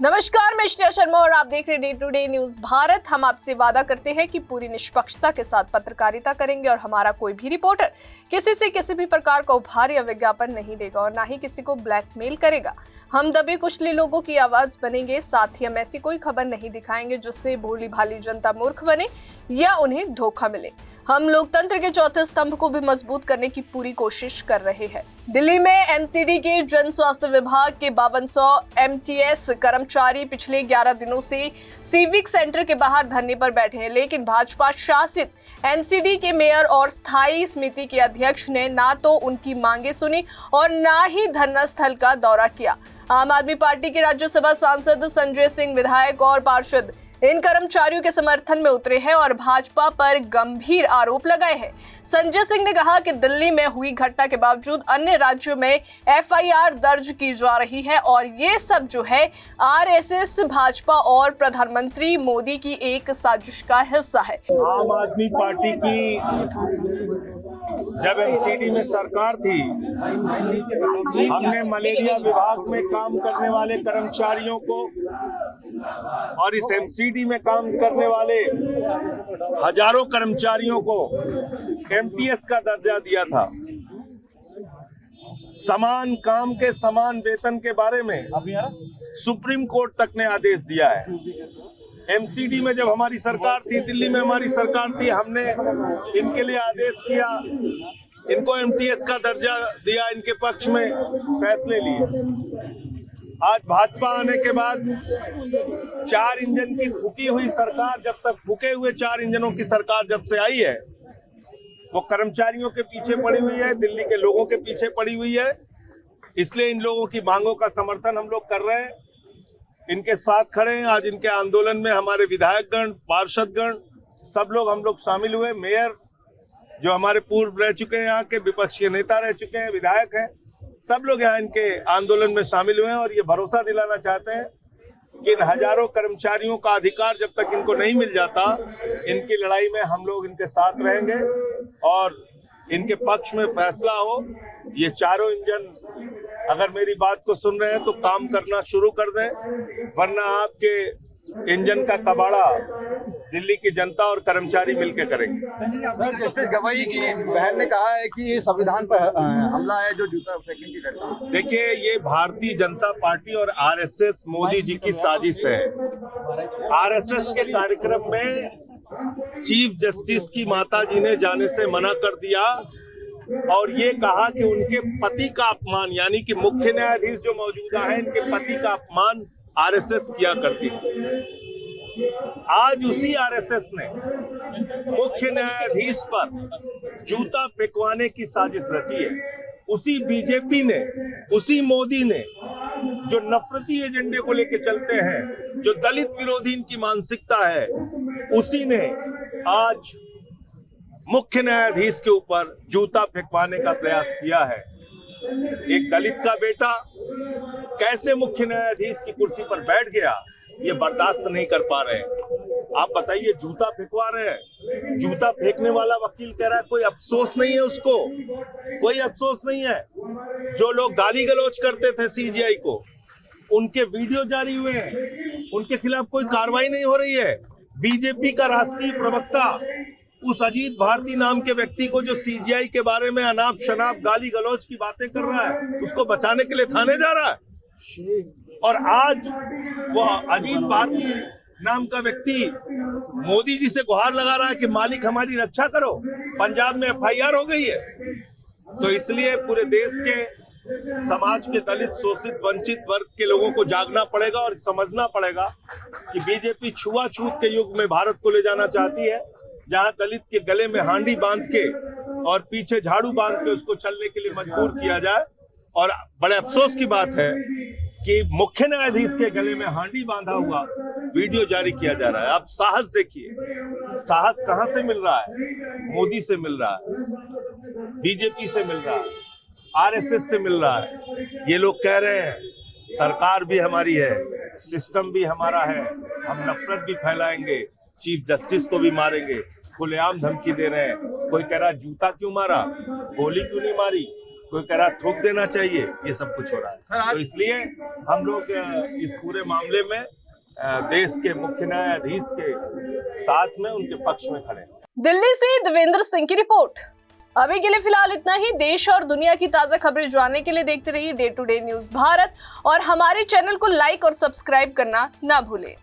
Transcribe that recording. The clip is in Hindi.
नमस्कार, मैं श्रेया शर्मा और आप देख रहे day to day news Bharat. हम आपसे वादा करते हैं कि पूरी निष्पक्षता के साथ पत्रकारिता करेंगे और हमारा कोई भी रिपोर्टर किसी से किसी भी प्रकार का उपहार या विज्ञापन नहीं देगा और ना ही किसी को ब्लैकमेल करेगा। हम दबे कुचले लोगों की आवाज बनेंगे, साथ ही हम ऐसी कोई खबर नहीं दिखाएंगे जिससे भोली भाली जनता मूर्ख बने या उन्हें धोखा मिले। हम लोकतंत्र के चौथे स्तंभ को भी मजबूत करने की पूरी कोशिश कर रहे हैं। दिल्ली में एनसीडी के जन स्वास्थ्य विभाग के 5200 एमटीएस कर्मचारी पिछले 11 दिनों से सिविक सेंटर के बाहर धरने पर बैठे हैं, लेकिन भाजपा शासित एनसीडी के मेयर और स्थायी समिति के अध्यक्ष ने ना तो उनकी मांगे सुनी और ना ही धरना स्थल का दौरा किया। आम आदमी पार्टी के राज्यसभा सांसद संजय सिंह, विधायक और पार्षद इन कर्मचारियों के समर्थन में उतरे हैं और भाजपा पर गंभीर आरोप लगाए हैं। संजय सिंह ने कहा कि दिल्ली में हुई घटना के बावजूद अन्य राज्यों में एफआईआर दर्ज की जा रही है और ये सब जो है आरएसएस, भाजपा और प्रधानमंत्री मोदी की एक साजिश का हिस्सा है। आम आदमी पार्टी की जब एनसीडी में सरकार थी, हमने मलेरिया विभाग में काम करने वाले कर्मचारियों को और इस एमसीडी में काम करने वाले हजारों कर्मचारियों को एमटीएस का दर्जा दिया था। समान काम के समान वेतन के बारे में सुप्रीम कोर्ट तक ने आदेश दिया है। एमसीडी में जब हमारी सरकार थी, दिल्ली में हमारी सरकार थी, हमने इनके लिए आदेश किया, इनको एमटीएस का दर्जा दिया, इनके पक्ष में फैसले लिए। आज भाजपा आने के बाद 4 इंजन की फूकी हुई सरकार, जब तक फूके हुए 4 इंजनों की सरकार जब से आई है, वो कर्मचारियों के पीछे पड़ी हुई है, दिल्ली के लोगों के पीछे पड़ी हुई है। इसलिए इन लोगों की मांगों का समर्थन हम लोग कर रहे हैं, इनके साथ खड़े हैं। आज इनके आंदोलन में हमारे विधायकगण, पार्षदगण, सब लोग हम लोग शामिल हुए। मेयर जो हमारे पूर्व रह चुके हैं, यहाँ के विपक्ष के नेता रह चुके हैं, विधायक हैं, सब लोग यहाँ इनके आंदोलन में शामिल हुए हैं और ये भरोसा दिलाना चाहते हैं कि इन हजारों कर्मचारियों का अधिकार जब तक इनको नहीं मिल जाता, इनकी लड़ाई में हम लोग इनके साथ रहेंगे और इनके पक्ष में फैसला हो। ये चारों इंजन अगर मेरी बात को सुन रहे हैं तो काम करना शुरू कर दें, वरना आपके इंजन का कबाड़ा दिल्ली की जनता और कर्मचारी मिलकर करेंगे। सर, जस्टिस गवाई की बहन ने कहा है कि ये संविधान पर हमला है, जो जूता फेंकने की घटना। देखिए, ये भारतीय जनता पार्टी और आरएसएस मोदी जी की साजिश है। आरएसएस के कार्यक्रम में चीफ जस्टिस की माता जी ने जाने से मना कर दिया और ये कहा कि उनके पति का अपमान, यानी कि मुख्य न्यायाधीश जो मौजूदा है, इनके पति का अपमान आरएसएस किया करती थी। आज उसी आरएसएस ने मुख्य न्यायाधीश पर जूता फेंकवाने की साजिश रची है। उसी बीजेपी ने, उसी मोदी ने, जो नफरती एजेंडे को लेकर चलते हैं, जो दलित विरोधी इनकी मानसिकता है, उसी ने आज मुख्य न्यायाधीश के ऊपर जूता फेंकवाने का प्रयास किया है। एक दलित का बेटा कैसे मुख्य न्यायाधीश की कुर्सी पर बैठ गया, ये बर्दाश्त नहीं कर पा रहे हैं। आप बताइए, जूता फेंकवा रहे हैं। जूता फेंकने वाला वकील कह रहा है कोई अफसोस नहीं है उसको, कोई अफसोस नहीं है। जो लोग गाली गलौज करते थे सीजीआई को, उनके वीडियो जारी हुए हैं, उनके खिलाफ कोई कार्रवाई नहीं हो रही है। बीजेपी का राष्ट्रीय प्रवक्ता उस अजीत भारती नाम के व्यक्ति को, जो सीजीआई के बारे में अनाप शनाप गाली गलौज की बातें कर रहा है, उसको बचाने के लिए थाने जा रहा है। और आज वो अजीत भारती नाम का व्यक्ति मोदी जी से गुहार लगा रहा है कि मालिक हमारी रक्षा करो। पंजाब में एफआईआर हो गई है। तो इसलिए पूरे देश के समाज के दलित, शोषित, वंचित वर्ग के लोगों को जागना पड़ेगा और समझना पड़ेगा कि बीजेपी छुआछूत के युग में भारत को ले जाना चाहती है, जहां दलित के गले में हांडी बांध के और पीछे झाड़ू बांध के उसको चलने के लिए मजबूर किया जाए। और बड़े अफसोस की बात है कि मुख्य न्यायाधीश के गले में हांडी बांधा हुआ वीडियो जारी किया जा रहा है। आप साहस देखिए, साहस कहां से मिल रहा है? मोदी से मिल रहा है, बीजेपी से मिल रहा है, आरएसएस से मिल रहा है। ये लोग कह रहे हैं सरकार भी हमारी है, सिस्टम भी हमारा है, हम नफरत भी फैलाएंगे, चीफ जस्टिस को भी मारेंगे। खुलेआम धमकी दे रहे हैं। कोई कह रहा जूता क्यों मारा, गोली क्यों नहीं मारी? कोई कह रहा थूक देना चाहिए, ये सब कुछ हो रहा है। तो इसलिए हम लोग इस पूरे मामले में देश के मुख्य न्यायाधीश के साथ में उनके पक्ष में खड़े हैं। दिल्ली से देवेंद्र सिंह की रिपोर्ट। अभी के लिए फिलहाल इतना ही। देश और दुनिया की ताजा खबरें जानने के लिए देखते रहिए day to day news Bharat और हमारे चैनल को लाइक और सब्सक्राइब करना ना भूलें।